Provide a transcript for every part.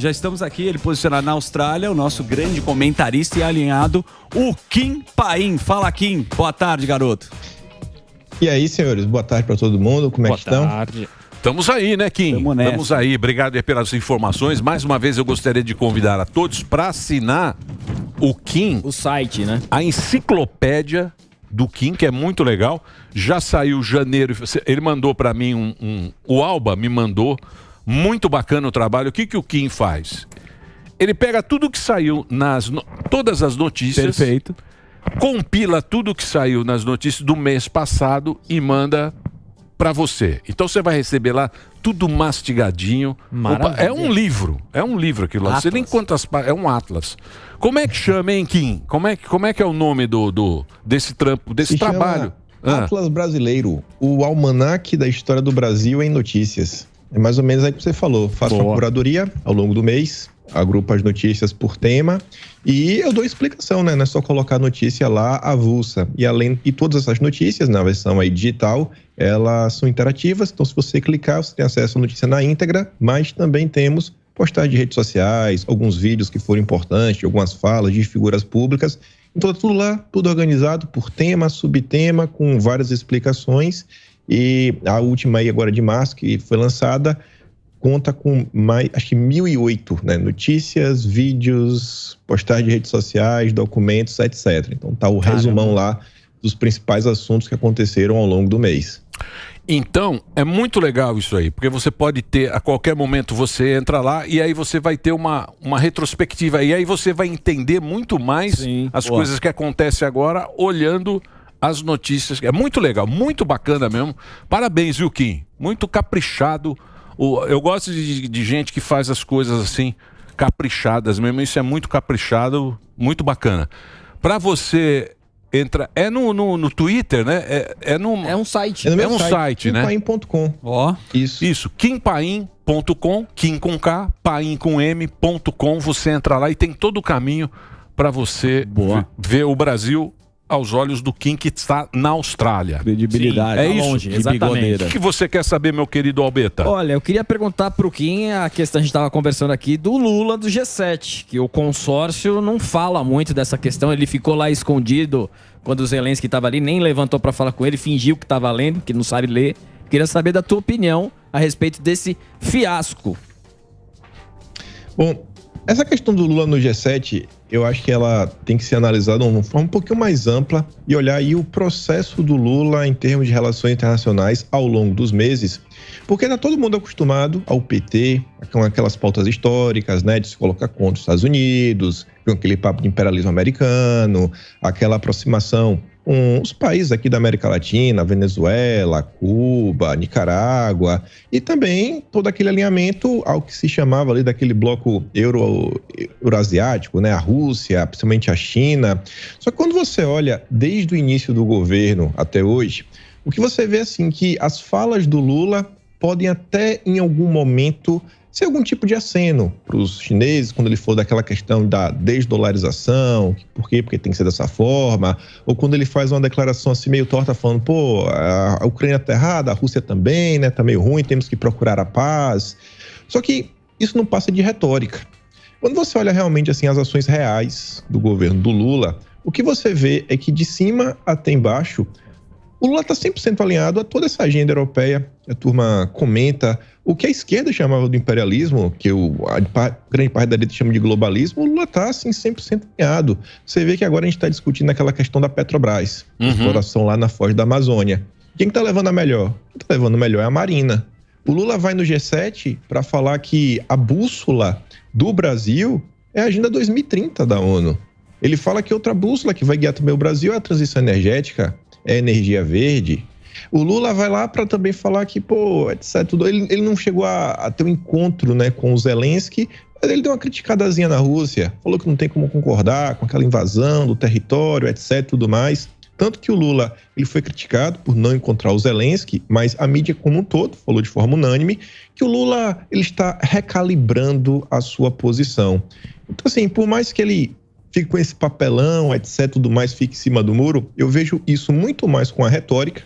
Já estamos aqui, ele posicionado na Austrália, o nosso grande comentarista e alinhado, o Kim Paim. Fala, Kim. Boa tarde, garoto. E aí, senhores, boa tarde para todo mundo, como é que estão? Boa tarde. Estamos aí, né, Kim? Estamos aí, obrigado aí pelas informações. Mais uma vez eu gostaria de convidar a todos para assinar o Kim. O site, né? A enciclopédia do Kim, que é muito legal. Já saiu janeiro, ele mandou para mim o Alba me mandou. Muito bacana o trabalho. O que o Kim faz? Ele pega tudo que saiu todas as notícias. Perfeito. Compila tudo que saiu nas notícias do mês passado e manda para você. Então você vai receber lá tudo mastigadinho. Maravilha. É um livro aquilo lá. Você nem quantas é um atlas. Como é que chama, hein, Kim? Como é que é o nome desse trampo, desse trabalho? Atlas Brasileiro, o almanaque da história do Brasil em notícias. É mais ou menos aí que você falou. Faço uma curadoria ao longo do mês, agrupo as notícias por tema e eu dou explicação, né? Não é só colocar a notícia lá avulsa. E todas essas notícias, na versão aí digital, elas são interativas. Então, se você clicar, você tem acesso à notícia na íntegra, mas também temos postagens de redes sociais, alguns vídeos que foram importantes, algumas falas de figuras públicas. Então, tudo lá, tudo organizado por tema, subtema, com várias explicações. E a última aí agora de março, que foi lançada, conta com mais, acho que 1.008, né? Notícias, vídeos, postagens de redes sociais, documentos, etc. Então tá o resumão lá dos principais assuntos que aconteceram ao longo do mês. Então, é muito legal isso aí, porque você pode ter, a qualquer momento você entra lá e aí você vai ter uma retrospectiva, e aí você vai entender muito mais as coisas que acontecem agora, olhando as notícias. É muito legal, muito bacana mesmo. Parabéns, viu, Kim? Muito caprichado. Eu gosto de gente que faz as coisas assim, caprichadas mesmo. Isso é muito caprichado, muito bacana. Para você entrar... É no Twitter, né? É um site. É um site, né? Kimpaim.com. Ó, isso. Kimpaim.com, Kim com K, Paim com M.com. Você entra lá e tem todo o caminho para você ver o Brasil aos olhos do Kim, que está na Austrália. Credibilidade. É Tá isso? longe, exatamente. O que você quer saber, meu querido Albeta? Olha, eu queria perguntar pro Kim a questão, a gente estava conversando aqui, do Lula do G7, que o consórcio não fala muito dessa questão, ele ficou lá escondido quando o Zelensky estava ali, nem levantou para falar com ele, fingiu que estava lendo, que não sabe ler. Queria saber da tua opinião a respeito desse fiasco. Bom, essa questão do Lula no G7, eu acho que ela tem que ser analisada de uma forma um pouquinho mais ampla e olhar aí o processo do Lula em termos de relações internacionais ao longo dos meses, porque tá todo mundo acostumado ao PT, com aquelas pautas históricas, né, de se colocar contra os Estados Unidos, com aquele papo de imperialismo americano, aquela aproximação com os países aqui da América Latina, Venezuela, Cuba, Nicarágua, e também todo aquele alinhamento ao que se chamava ali daquele bloco euroasiático, né? A Rússia, principalmente a China. Só que quando você olha desde o início do governo até hoje, o que você vê assim que as falas do Lula podem até em algum momento ser algum tipo de aceno para os chineses, quando ele for daquela questão da desdolarização, por quê? Porque tem que ser dessa forma, ou quando ele faz uma declaração assim meio torta, falando, pô, a Ucrânia tá errada, a Rússia também, né, tá meio ruim, temos que procurar a paz. Só que isso não passa de retórica. Quando você olha realmente assim as ações reais do governo do Lula, o que você vê é que de cima até embaixo, o Lula está 100% alinhado a toda essa agenda europeia. A turma comenta o que a esquerda chamava do imperialismo, que a grande parte da direita chama de globalismo. O Lula está assim, 100% alinhado. Você vê que agora a gente está discutindo aquela questão da Petrobras, exploração lá na foz da Amazônia. Quem está levando a melhor? Quem está levando a melhor é a Marina. O Lula vai no G7 para falar que a bússola do Brasil é a Agenda 2030 da ONU. Ele fala que outra bússola que vai guiar também o Brasil é a transição energética, é energia verde. O Lula vai lá para também falar que, pô, etc. Ele não chegou a ter um encontro, né, com o Zelensky, mas ele deu uma criticadazinha na Rússia, falou que não tem como concordar com aquela invasão do território, etc. Tudo mais. Tanto que o Lula ele foi criticado por não encontrar o Zelensky, mas a mídia como um todo falou de forma unânime que o Lula ele está recalibrando a sua posição. Então, assim, por mais que ele fique com esse papelão, etc, tudo mais, fique em cima do muro, eu vejo isso muito mais com a retórica,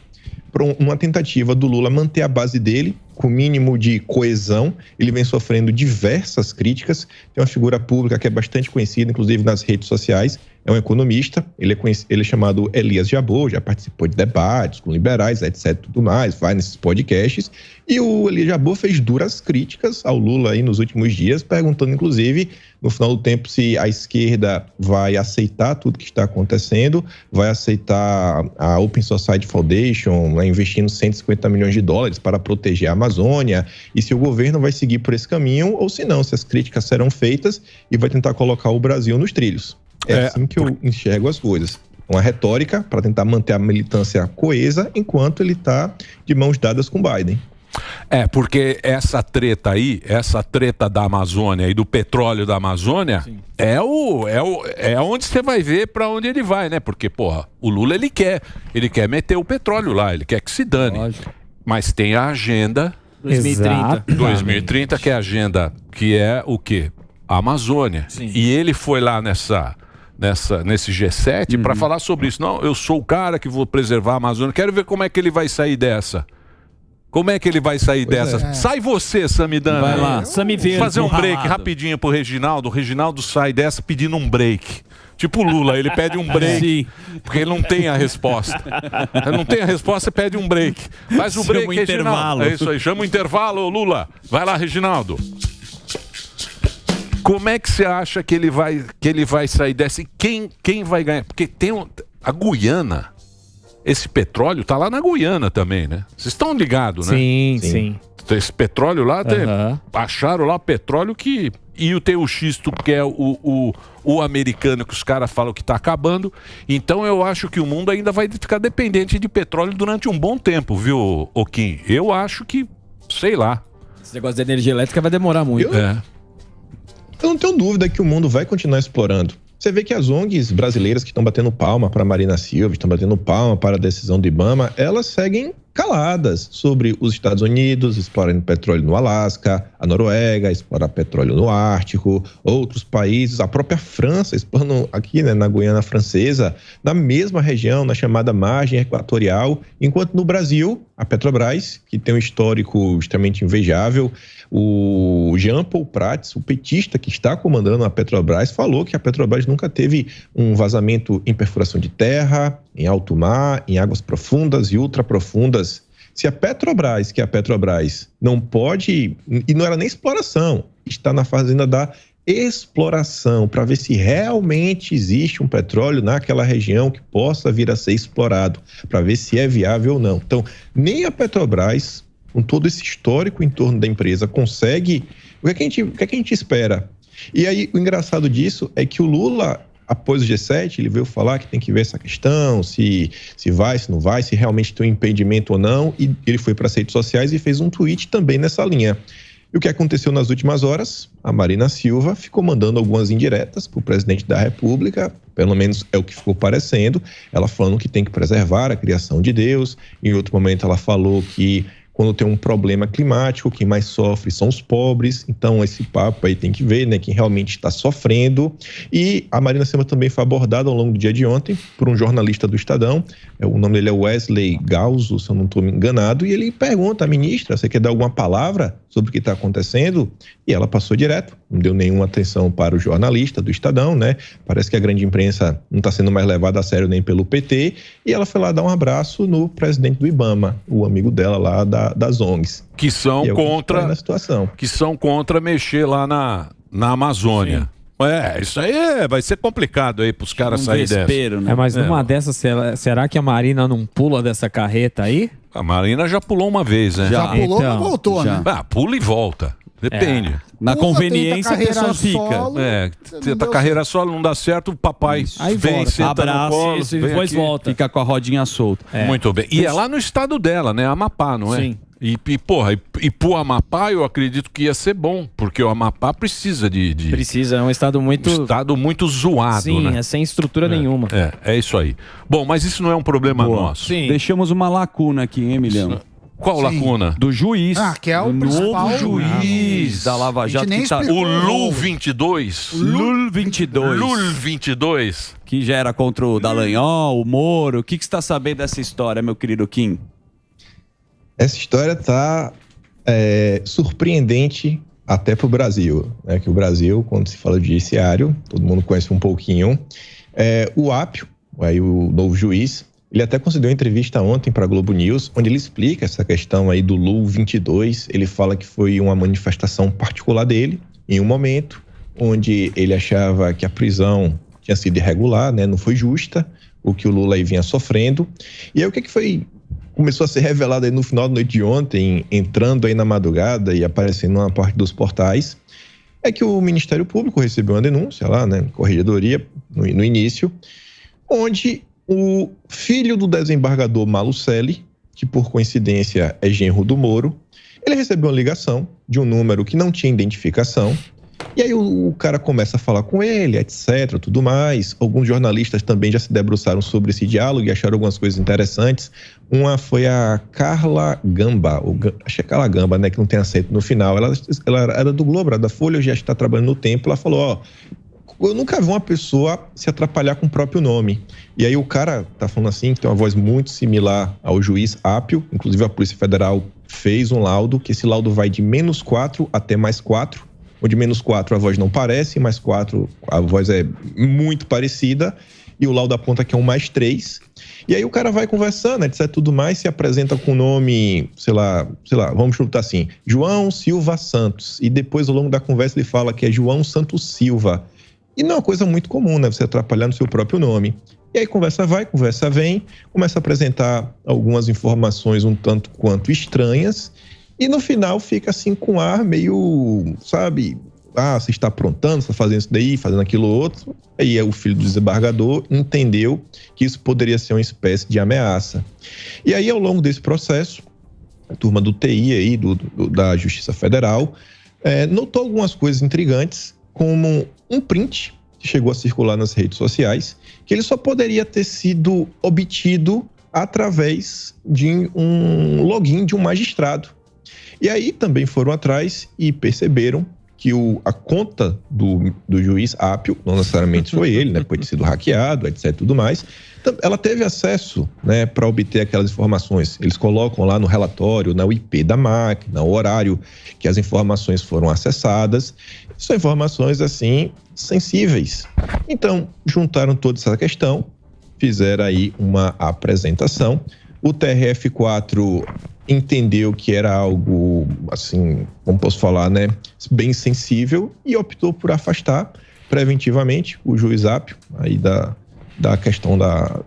para uma tentativa do Lula manter a base dele, com o mínimo de coesão. Ele vem sofrendo diversas críticas. Tem uma figura pública que é bastante conhecida, inclusive nas redes sociais. É um economista, ele é chamado Elias Jabbour, já participou de debates com liberais, etc, tudo mais, vai nesses podcasts. E o Elias Jabbour fez duras críticas ao Lula aí nos últimos dias, perguntando, inclusive, no final do tempo, se a esquerda vai aceitar tudo que está acontecendo, vai aceitar a Open Society Foundation, investindo 150 milhões de dólares para proteger a Amazônia, e se o governo vai seguir por esse caminho, ou se não, se as críticas serão feitas e vai tentar colocar o Brasil nos trilhos. É assim que eu enxergo as coisas. Uma retórica para tentar manter a militância coesa enquanto ele está de mãos dadas com Biden. Porque essa treta aí, essa treta da Amazônia e do petróleo da Amazônia, é onde você vai ver para onde ele vai, né? Porque, porra, o Lula ele quer meter o petróleo lá, ele quer que se dane. Lógico. Mas tem a agenda 2030, que é a agenda que é o quê? A Amazônia. Sim. E ele foi lá nesse G7 para falar sobre isso. Não, eu sou o cara que vou preservar a Amazônia. Quero ver como é que ele vai sair dessa. Como é que ele vai sair dessa? Sai você, Samidana. Vai lá, Sami Verde. Fazer um break rapidinho pro Reginaldo. O Reginaldo sai dessa pedindo um break. Tipo o Lula, ele pede um break, porque ele não tem a resposta. Ele não tem a resposta, pede um break. Faz o break, Reginaldo. É isso aí, chama o intervalo, Lula. Vai lá, Reginaldo. Como é que você acha que ele vai sair dessa? E quem vai ganhar? Porque tem a Guiana, esse petróleo tá lá na Guiana também, né? Vocês estão ligados, né? Sim. Esse petróleo lá, acharam lá petróleo que... E tem o xisto, que é o americano, que os caras falam que tá acabando. Então eu acho que o mundo ainda vai ficar dependente de petróleo durante um bom tempo, viu, Kim? Eu acho que, sei lá. Esse negócio de energia elétrica vai demorar muito. Eu não tenho dúvida que o mundo vai continuar explorando. Você vê que as ONGs brasileiras que estão batendo palma para Marina Silva, estão batendo palma para a decisão do Ibama, elas seguem caladas sobre os Estados Unidos explorando petróleo no Alasca, a Noruega explorar petróleo no Ártico, outros países, a própria França explorando aqui, né, na Guiana Francesa, na mesma região, na chamada margem equatorial, enquanto no Brasil, a Petrobras, que tem um histórico extremamente invejável, o Jean Paul Prats, o petista que está comandando a Petrobras, falou que a Petrobras nunca teve um vazamento em perfuração de terra, em alto mar, em águas profundas e ultraprofundas. Se a Petrobras, que é a Petrobras, não pode, e não era nem exploração, está na fase ainda da exploração, para ver se realmente existe um petróleo naquela região que possa vir a ser explorado, para ver se é viável ou não. Então, nem a Petrobras, com todo esse histórico em torno da empresa, consegue... O que é que a gente espera? E aí, o engraçado disso é que o Lula, após o G7, ele veio falar que tem que ver essa questão, se vai, se não vai, se realmente tem um impedimento ou não, e ele foi para as redes sociais e fez um tweet também nessa linha. E o que aconteceu nas últimas horas? A Marina Silva ficou mandando algumas indiretas para o presidente da República, pelo menos é o que ficou parecendo, ela falando que tem que preservar a criação de Deus. Em outro momento ela falou que quando tem um problema climático, quem mais sofre são os pobres. Então, esse papo aí tem que ver, né? Quem realmente está sofrendo. E a Marina Silva também foi abordada ao longo do dia de ontem por um jornalista do Estadão. O nome dele é Wesley Galzo, se eu não estou me enganado. E ele pergunta à ministra, você quer dar alguma palavra sobre o que está acontecendo? E ela passou direto, não deu nenhuma atenção para o jornalista do Estadão, né? Parece que a grande imprensa não está sendo mais levada a sério nem pelo PT. E ela foi lá dar um abraço no presidente do Ibama, o amigo dela lá das ONGs. Que são contra na situação. Que são contra mexer lá na Amazônia. Sim. Isso aí vai ser complicado aí para os caras saírem dessa. Né? Mas numa dessas, será que a Marina não pula dessa carreta aí? A Marina já pulou uma vez, né? Já pulou, então, mas voltou, né? Pula e volta. Depende. Na conveniência a pessoa fica. Tenta carreira solo, não dá certo, o papai aí vem, senta abraça, no colo, e depois volta. Fica com a rodinha solta. Muito bem. E é lá no estado dela, né? Amapá, não é? Sim. E pro Amapá eu acredito que ia ser bom, porque o Amapá precisa de... Precisa, é um estado muito... Um estado muito zoado, sim, né? É sem estrutura nenhuma. É isso aí. Bom, mas isso não é um problema nosso. Sim. Deixamos uma lacuna aqui, hein, Emiliano? Qual lacuna? Do juiz. Que é o principal juiz da Lava Jato. O Lul 22. Lul 22. Lul 22. Que já era contra o Dallagnol, o Moro. O que você está sabendo dessa história, meu querido Kim? Essa história tá surpreendente até para o Brasil, né? Que o Brasil, quando se fala de judiciário, todo mundo conhece um pouquinho. O Apio, aí o novo juiz, ele até concedeu uma entrevista ontem para a Globo News, onde ele explica essa questão aí do LUL 22. Ele fala que foi uma manifestação particular dele, em um momento onde ele achava que a prisão tinha sido irregular, né? Não foi justa, o que o Lula aí vinha sofrendo. E aí o que foi... começou a ser revelado aí no final da noite de ontem, entrando aí na madrugada e aparecendo numa parte dos portais, é que o Ministério Público recebeu uma denúncia lá, né, corregedoria, no início, onde o filho do desembargador Malucelli, que por coincidência é genro do Moro, ele recebeu uma ligação de um número que não tinha identificação. E aí o cara começa a falar com ele, etc, tudo mais. Alguns jornalistas também já se debruçaram sobre esse diálogo e acharam algumas coisas interessantes. Uma foi a Carla Gamba, acho que é Carla Gamba, né, que não tem acento no final. Ela era do Globo, era da Folha, já está trabalhando no Tempo. Ela falou, eu nunca vi uma pessoa se atrapalhar com o próprio nome. E aí o cara tá falando assim, que tem uma voz muito similar ao juiz Apio. Inclusive a Polícia Federal fez um laudo, que esse laudo vai de -4 até +4. Onde -4 a voz não parece, +4 a voz é muito parecida, e o laudo aponta que é um +3. E aí o cara vai conversando, etc, tudo mais, se apresenta com o nome, sei lá, vamos chutar assim, João Silva Santos. E depois, ao longo da conversa, ele fala que é João Santos Silva. E não é uma coisa muito comum, né? Você atrapalhar no seu próprio nome. E aí conversa vai, conversa vem, começa a apresentar algumas informações um tanto quanto estranhas, e no final fica assim com ar meio, sabe, você está aprontando, você está fazendo isso daí, fazendo aquilo outro. Aí o filho do desembargador entendeu que isso poderia ser uma espécie de ameaça. E aí, ao longo desse processo, a turma do TI aí, da Justiça Federal, notou algumas coisas intrigantes, como um print que chegou a circular nas redes sociais, que ele só poderia ter sido obtido através de um login de um magistrado. E aí também foram atrás e perceberam que a conta do juiz Apio, não necessariamente foi ele, né, pode ter sido hackeado, etc, tudo mais, ela teve acesso, né, para obter aquelas informações. Eles colocam lá no relatório, na IP da máquina, o horário que as informações foram acessadas. São informações, assim, sensíveis. Então, juntaram toda essa questão, fizeram aí uma apresentação. O TRF4 entendeu que era algo, assim, como posso falar, né, bem sensível, e optou por afastar preventivamente o juiz Apio aí da questão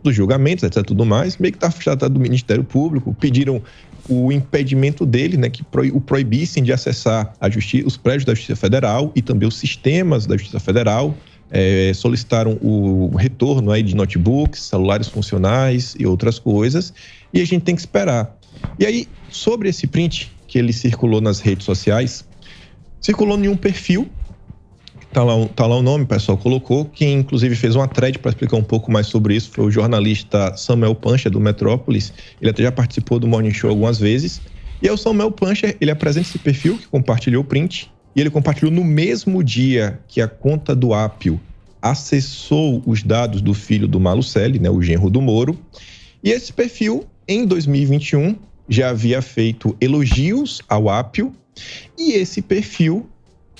dos julgamentos, etc, tudo mais, meio que está afastado do Ministério Público. Pediram o impedimento dele, né, que o proibissem de acessar os prédios da Justiça Federal e também os sistemas da Justiça Federal. Solicitaram o retorno aí de notebooks, celulares funcionais e outras coisas, e a gente tem que esperar. E aí, sobre esse print que ele circulou nas redes sociais, circulou em um perfil, tá lá o nome, o pessoal colocou, quem inclusive fez uma thread para explicar um pouco mais sobre isso foi o jornalista Samuel Pancher, do Metrópolis. Ele até já participou do Morning Show algumas vezes. E aí o Samuel Pancher, ele apresenta esse perfil que compartilhou o print, e ele compartilhou no mesmo dia que a conta do Apio acessou os dados do filho do Malucelli, né, o genro do Moro. E esse perfil, em 2021, já havia feito elogios ao Apio, e esse perfil,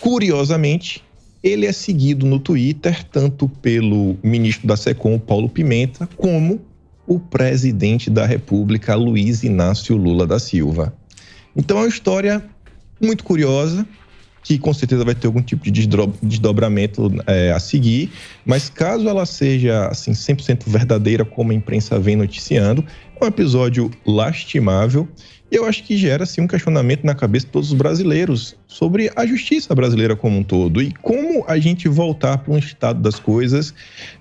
curiosamente, ele é seguido no Twitter tanto pelo ministro da SECOM, Paulo Pimenta, como o presidente da República, Luiz Inácio Lula da Silva. Então é uma história muito curiosa, que com certeza vai ter algum tipo de desdobramento a seguir, mas caso ela seja assim, 100% verdadeira, como a imprensa vem noticiando, é um episódio lastimável, e eu acho que gera assim, um questionamento na cabeça de todos os brasileiros sobre a justiça brasileira como um todo e como a gente voltar para um estado das coisas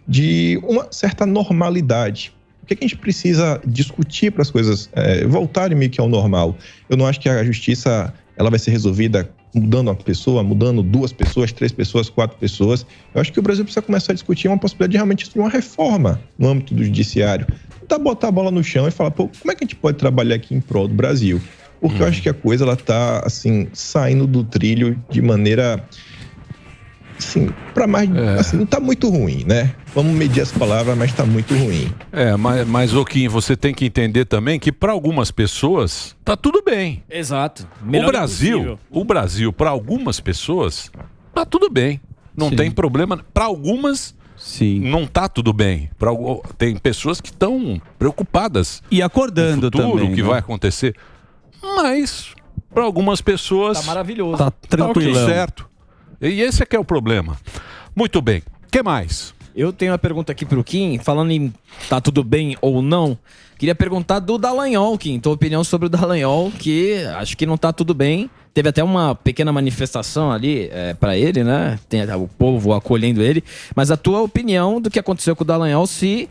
de uma certa normalidade. O que a gente precisa discutir para as coisas voltarem meio que ao normal? Eu não acho que a justiça ela vai ser resolvida mudando uma pessoa, mudando 2 pessoas, 3 pessoas, 4 pessoas. Eu acho que o Brasil precisa começar a discutir uma possibilidade de realmente de uma reforma no âmbito do judiciário. Tentar botar a bola no chão e falar, como é que a gente pode trabalhar aqui em prol do Brasil? Porque eu acho que a coisa, ela tá, assim, saindo do trilho de maneira, assim, para mais, assim, não tá muito ruim, né? Vamos medir as palavras, mas tá muito ruim. Mas Kim, você tem que entender também que para algumas pessoas tá tudo bem. Exato. O Brasil, para algumas pessoas, tá tudo bem. Não tem problema. Para algumas, não tá tudo bem. Tem pessoas que estão preocupadas. E acordando com o futuro, também. O que vai acontecer. Mas, para algumas pessoas... Tá maravilhoso. Tá tranquilo. Tá certo. E esse é que é o problema. Muito bem. O que mais? Eu tenho uma pergunta aqui pro Kim, falando em tá tudo bem ou não. Queria perguntar do Dallagnol, Kim, tua opinião sobre o Dallagnol, que acho que não tá tudo bem. Teve até uma pequena manifestação ali pra ele, né? Tem o povo acolhendo ele. Mas a tua opinião do que aconteceu com o Dallagnol, se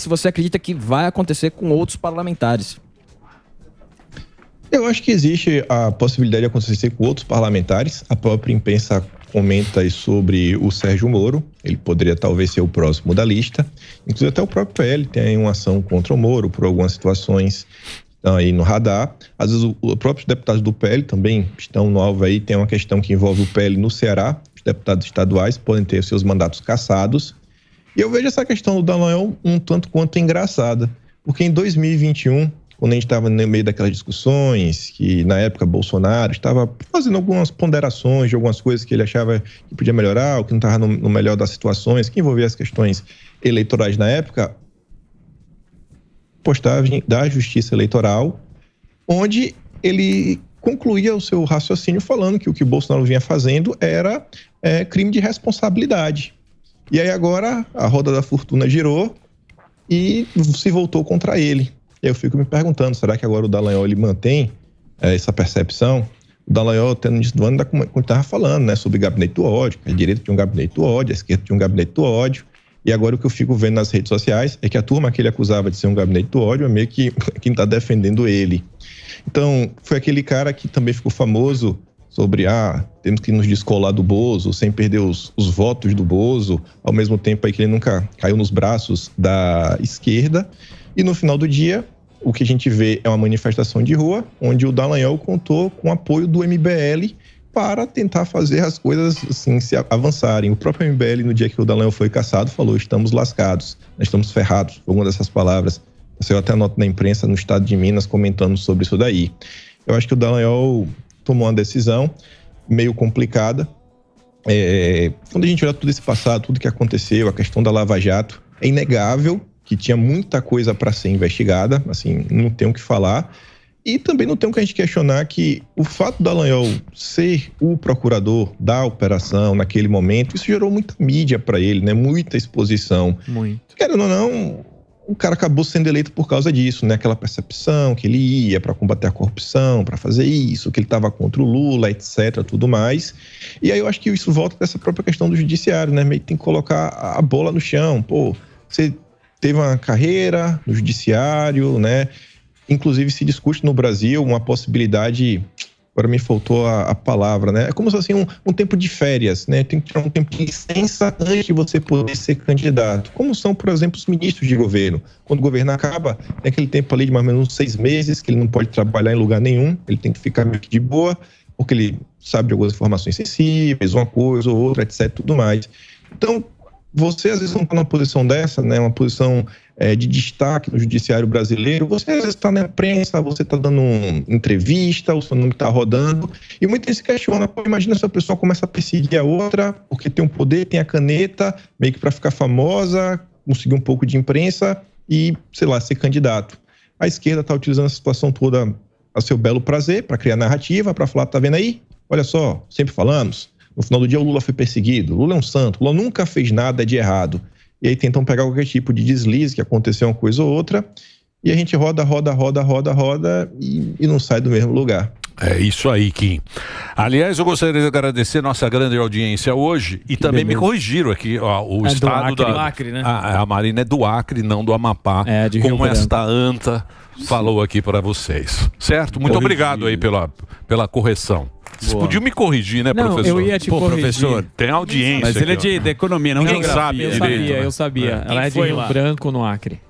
você acredita que vai acontecer com outros parlamentares? Eu acho que existe a possibilidade de acontecer com outros parlamentares. A própria imprensa comenta aí sobre o Sérgio Moro. Ele poderia talvez ser o próximo da lista. Inclusive até o próprio PL tem uma ação contra o Moro por algumas situações estão aí no radar. Às vezes os próprios deputados do PL também estão no alvo aí. Tem uma questão que envolve o PL no Ceará. Os deputados estaduais podem ter os seus mandatos cassados. E eu vejo essa questão do Dallagnol um tanto quanto engraçada. Porque em 2021... quando a gente estava no meio daquelas discussões, que na época Bolsonaro estava fazendo algumas ponderações de algumas coisas que ele achava que podia melhorar, ou que não estava no melhor das situações, que envolvia as questões eleitorais na época, postagem da Justiça Eleitoral, onde ele concluía o seu raciocínio falando que o que o Bolsonaro vinha fazendo era crime de responsabilidade. E aí agora a roda da fortuna girou e se voltou contra ele. Eu fico me perguntando, será que agora o Dallagnol ele mantém essa percepção? O Dallagnol, até no início do ano, como estava falando, né, sobre gabinete do ódio, a direita tinha um gabinete do ódio, a esquerda tinha um gabinete do ódio, e agora o que eu fico vendo nas redes sociais é que a turma que ele acusava de ser um gabinete do ódio é meio que quem está defendendo ele. Então, foi aquele cara que também ficou famoso sobre, temos que nos descolar do Bozo, sem perder os votos do Bozo, ao mesmo tempo aí que ele nunca caiu nos braços da esquerda. E no final do dia, o que a gente vê é uma manifestação de rua, onde o Dallagnol contou com o apoio do MBL para tentar fazer as coisas assim, se avançarem. O próprio MBL, no dia que o Dallagnol foi cassado, falou: estamos lascados, nós estamos ferrados, foi uma dessas palavras. Eu até anoto na imprensa, no estado de Minas, comentando sobre isso daí. Eu acho que o Dallagnol tomou uma decisão meio complicada. Quando a gente olha tudo esse passado, tudo que aconteceu, a questão da Lava Jato, é inegável que tinha muita coisa para ser investigada, assim, não tem o que falar. E também não tem o que a gente questionar que o fato do Dallagnol ser o procurador da operação naquele momento, isso gerou muita mídia para ele, né? Muita exposição. Muito. Querendo ou não, o cara acabou sendo eleito por causa disso, né? Aquela percepção que ele ia para combater a corrupção, para fazer isso, que ele estava contra o Lula, etc, tudo mais. E aí eu acho que isso volta dessa própria questão do judiciário, né? Meio que tem que colocar a bola no chão. Pô, você teve uma carreira no judiciário, né? Inclusive se discute no Brasil uma possibilidade, agora me faltou a palavra, né? É como se fosse um tempo de férias, né? Tem que tirar um tempo de licença antes de você poder ser candidato. Como são, por exemplo, os ministros de governo. Quando o governo acaba, tem aquele tempo ali de mais ou menos 6 meses que ele não pode trabalhar em lugar nenhum, ele tem que ficar meio que de boa, porque ele sabe de algumas informações sensíveis, uma coisa ou outra, etc, tudo mais. Então, você às vezes não está numa posição dessa, né? Uma posição de destaque no judiciário brasileiro. Você às vezes está na imprensa, você está dando entrevista, o seu nome está rodando. E muita gente se questiona, pô, imagina se a pessoa começa a perseguir a outra, porque tem um poder, tem a caneta, meio que para ficar famosa, conseguir um pouco de imprensa e, sei lá, ser candidato. A esquerda está utilizando a situação toda a seu belo prazer, para criar narrativa, para falar, tá vendo aí? Olha só, sempre falamos. No final do dia, o Lula foi perseguido. O Lula é um santo. O Lula nunca fez nada de errado. E aí tentam pegar qualquer tipo de deslize, que aconteceu uma coisa ou outra, e a gente roda e não sai do mesmo lugar. É isso aí, Kim. Aliás, eu gostaria de agradecer nossa grande audiência hoje e que também beleza. Me corrigiram aqui, ó, o estado do Acre, né? A Marina é do Acre, não do Amapá, como esta anta falou aqui para vocês. Certo? Muito obrigado aí pela correção. Vocês podiam me corrigir, né, professor? Eu ia te corrigir. Professor, tem audiência. Mas ele é de economia, não ninguém sabe direito. Eu sabia. Ela é de Rio Branco, no Acre.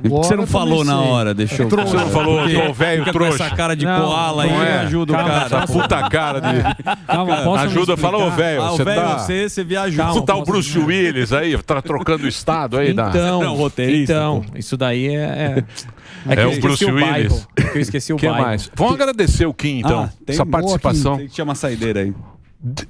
Por que você não falou na hora? Deixou. Você não falou, ô velho trouxa. Essa cara de koala aí, ajuda o cara. Essa puta cara de... Ajuda, fala, ô velho, você tá... Você viajou. Você tá o Bruce Willis aí, tá trocando o estado aí. Então, isso daí é o Bruce Willis. Eu esqueci o que bairro. mais? Vamos agradecer o Kim, então. Essa participação. Tem que chamar saideira aí.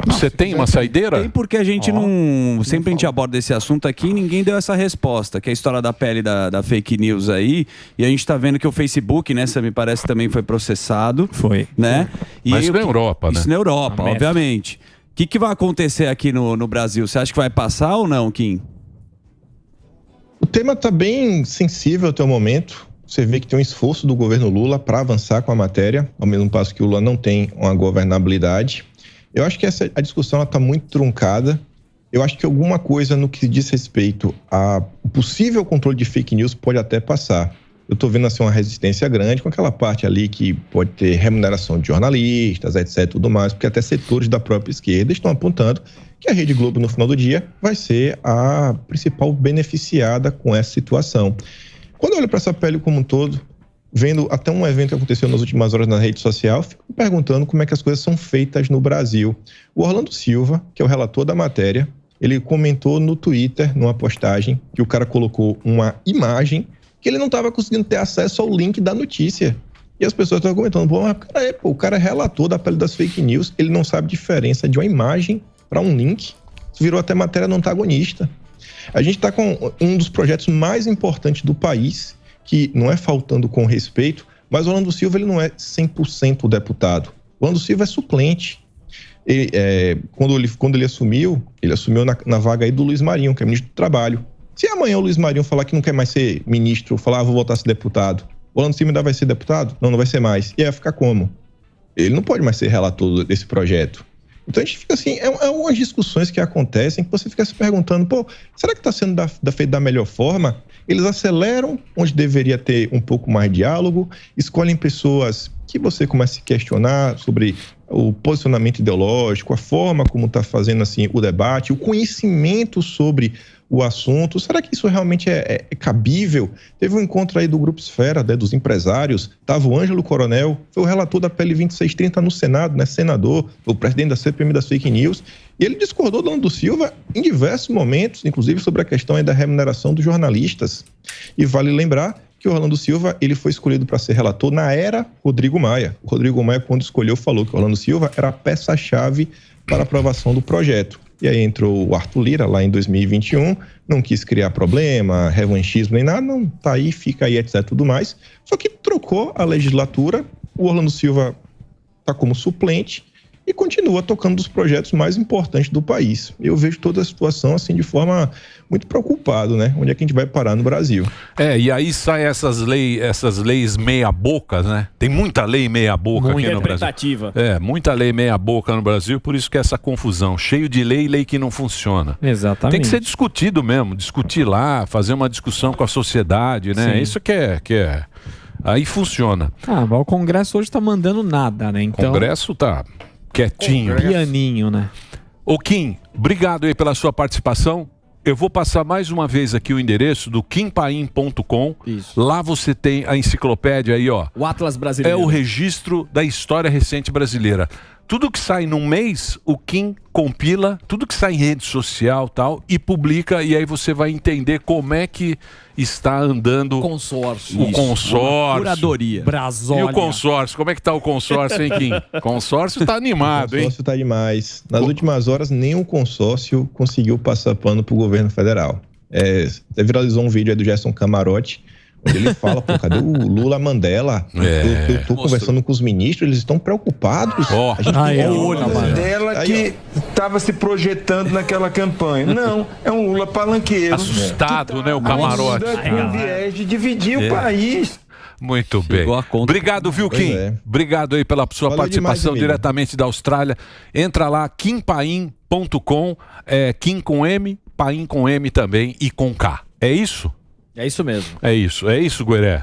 Você tem uma saideira? Tem, porque a gente não... Sempre a gente aborda esse assunto aqui e ninguém deu essa resposta, que é a história da pele da fake news aí. E a gente tá vendo que o Facebook, né, me parece também foi processado. Foi. Né? Mas isso na Europa, né? Isso na Europa, obviamente. O que vai acontecer aqui no Brasil? Você acha que vai passar ou não, Kim? O tema tá bem sensível até o momento. Você vê que tem um esforço do governo Lula para avançar com a matéria, ao mesmo passo que o Lula não tem uma governabilidade. Eu acho que a discussão está muito truncada. Eu acho que alguma coisa no que diz respeito ao possível controle de fake news pode até passar. Eu estou vendo assim, uma resistência grande com aquela parte ali que pode ter remuneração de jornalistas, etc, tudo mais, porque até setores da própria esquerda estão apontando que a Rede Globo, no final do dia, vai ser a principal beneficiada com essa situação. Quando eu olho para essa pele como um todo, vendo até um evento que aconteceu nas últimas horas na rede social, fico me perguntando como é que as coisas são feitas no Brasil. O Orlando Silva, que é o relator da matéria, ele comentou no Twitter, numa postagem, que o cara colocou uma imagem que ele não estava conseguindo ter acesso ao link da notícia. E as pessoas estão comentando, o cara é relator da pele das fake news, ele não sabe a diferença de uma imagem para um link. Isso virou até matéria não antagonista. A gente está com um dos projetos mais importantes do país, que não é faltando com respeito, mas o Orlando Silva ele não é 100% deputado. O Orlando Silva é suplente. Quando ele assumiu na vaga aí do Luiz Marinho, que é ministro do Trabalho. Se amanhã o Luiz Marinho falar que não quer mais ser ministro, falar, vou voltar a ser deputado, o Orlando Silva ainda vai ser deputado? Não vai ser mais. E aí vai ficar como? Ele não pode mais ser relator desse projeto. Então a gente fica assim, é umas discussões que acontecem que você fica se perguntando, será que está sendo feito da melhor forma? Eles aceleram onde deveria ter um pouco mais de diálogo, escolhem pessoas que você começa a se questionar sobre o posicionamento ideológico, a forma como está fazendo assim, o debate, o conhecimento sobre o assunto. Será que isso realmente é cabível? Teve um encontro aí do Grupo Esfera, né, dos empresários, estava o Ângelo Coronel, foi o relator da PL 2630 no Senado, né, senador, o presidente da CPMI das fake news, e ele discordou do Orlando Silva em diversos momentos, inclusive sobre a questão aí da remuneração dos jornalistas. E vale lembrar que o Orlando Silva ele foi escolhido para ser relator na era Rodrigo Maia. O Rodrigo Maia, quando escolheu, falou que o Orlando Silva era a peça-chave para a aprovação do projeto. E aí entrou o Arthur Lira lá em 2021, não quis criar problema, revanchismo nem nada, não, tá aí, fica aí, etc, tudo mais. Só que trocou a legislatura, o Orlando Silva tá como suplente e continua tocando dos projetos mais importantes do país. Eu vejo toda a situação assim de forma muito preocupado, né? Onde é que a gente vai parar no Brasil? E aí saem essas leis meia-bocas, né? Tem muita lei meia-boca aqui no Brasil. Muita lei meia-boca no Brasil, por isso que é essa confusão. Cheio de lei que não funciona. Exatamente. Tem que ser discutido mesmo, discutir lá, fazer uma discussão com a sociedade, né? Sim. Isso que é... Aí funciona. Mas o Congresso hoje tá mandando nada, né? Então... O Congresso tá quietinho. Pianinho, né? Ô Kim, obrigado aí pela sua participação. Eu vou passar mais uma vez aqui o endereço do kimpaim.com. Lá você tem a enciclopédia aí, ó. O Atlas Brasileiro. É o registro da história recente brasileira. Tudo que sai num mês, o Kim compila, tudo que sai em rede social tal, e publica, e aí você vai entender como é que está andando o consórcio. O consórcio. Curadoria. E o consórcio, como é que tá o consórcio, hein, Kim? O consórcio tá animado, hein? O consórcio tá demais. Nas últimas horas, nem o consórcio conseguiu passar pano pro governo federal. Até viralizou um vídeo aí do Gerson Camarote, onde ele fala, cadê o Lula Mandela? Eu tô conversando com os ministros, eles estão preocupados. A gente tem o Lula Mandela que estava se projetando naquela campanha. Não, é um Lula palanqueiro. Assustado, né, o Camarote. Com viés de dividir o país. Muito bem. Obrigado, viu, Kim? Obrigado aí pela sua participação diretamente da Austrália. Entra lá, kimpaim.com, Kim com M, Paim com M também e com K. É isso? É isso mesmo. É isso, Gueré.